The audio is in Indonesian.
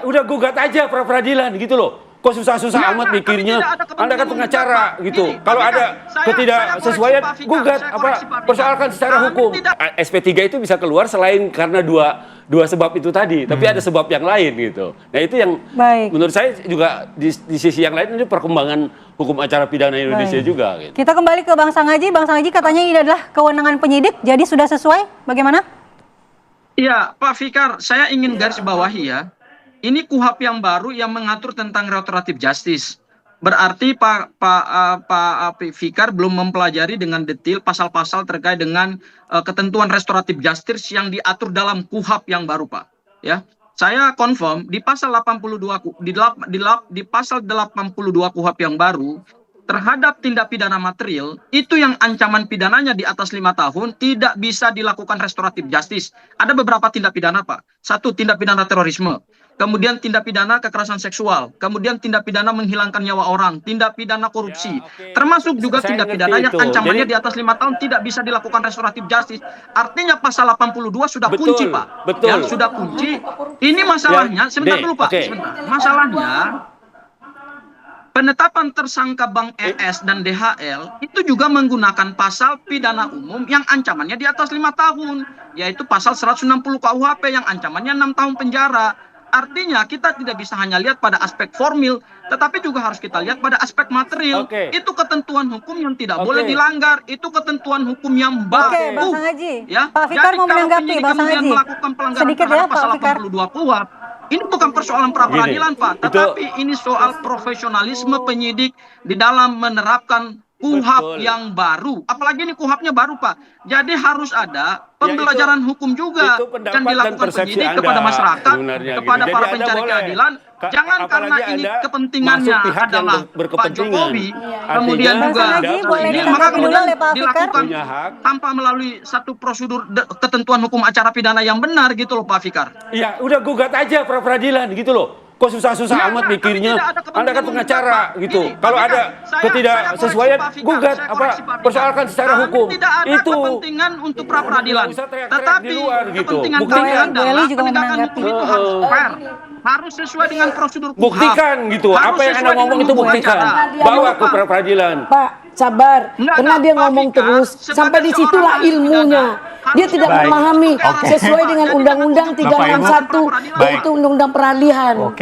Udah gugat aja pra peradilan gitu loh. Kok susah-susah amat mikirnya? Anda kan pengacara gitu. Kalau ada ketidaksesuaian, gugat persoalkan secara hukum. SP3 itu bisa keluar selain karena dua sebab itu tadi, tapi ada sebab yang lain gitu. Nah itu yang menurut saya juga di sisi yang lain ini perkembangan hukum acara pidana Indonesia juga. Gitu. Kita kembali ke Bang Sanghaji. Bang Sanghaji katanya ini adalah kewenangan penyidik, jadi sudah sesuai? Bagaimana? Iya, Pak Fikar, saya ingin garis bawahi ya. Ini KUHP yang baru yang mengatur tentang restoratif justice. Berarti Pak Fikar belum mempelajari dengan detail pasal-pasal terkait dengan ketentuan restoratif justice yang diatur dalam KUHP yang baru, Pak. Ya, saya confirm di pasal 82 di pasal 82 KUHP yang baru terhadap tindak pidana material itu yang ancaman pidananya di atas 5 tahun tidak bisa dilakukan restoratif justice. Ada beberapa tindak pidana, Pak. Satu, tindak pidana terorisme. Kemudian tindak pidana kekerasan seksual, kemudian tindak pidana menghilangkan nyawa orang, tindak pidana korupsi, termasuk juga tindak pidana yang ancamannya di atas 5 tahun tidak bisa dilakukan restoratif justice. Artinya pasal 82 sudah kunci, Pak. Betul. Ya, sudah kunci. Ini masalahnya, sebentar dulu Pak, sebentar. Masalahnya penetapan tersangka Bang ES dan DHL itu juga menggunakan pasal pidana umum yang ancamannya di atas 5 tahun, yaitu pasal 160 KUHP yang ancamannya 6 tahun penjara. Artinya kita tidak bisa hanya lihat pada aspek formil, tetapi juga harus kita lihat pada aspek material. Itu ketentuan hukum yang tidak boleh dilanggar. Itu ketentuan hukum yang baru. Oke, Bang Sanghaji. Ya? Pak Fikar mau menanggapi, Bang Sanghaji. Melakukan pelanggaran terhadap pasal 82 KUHP. Ini bukan persoalan pra-peradilan, Pak, tetapi ini soal profesionalisme penyidik di dalam menerapkan KUHP yang baru. Apalagi ini KUHP-nya baru, Pak. Jadi harus ada pembelajaran hukum juga yang dilakukan penyidik kepada masyarakat, kepada para pencari keadilan. Jangan karena ini kepentingannya adalah Pak Jokowi, kemudian juga maka kemudian dilakukan tanpa melalui satu prosedur ketentuan hukum acara pidana yang benar gitu loh, Pak Fikar. Iya, udah gugat aja pra peradilan gitu loh. Kok susah-susah amat mikirnya? Anda kan pengacara gitu. Kalau ada ketidaksesuaian, gugat persoalkan secara hukum. Itu kepentingan untuk pra peradilan. Tetapi kepentingan kami adalah penegakan hukum itu harus fair. Harus sesuai dengan prosedur KUHP. Buktikan gitu. Apa yang Anda ngomong itu buktikan. Bawa ke pra peradilan. Pak, sabar. Karena dia ngomong terus. Sampai disitulah ilmunya. Dia tidak memahami sesuai dengan Undang-Undang 361, yaitu Undang-Undang Peralihan.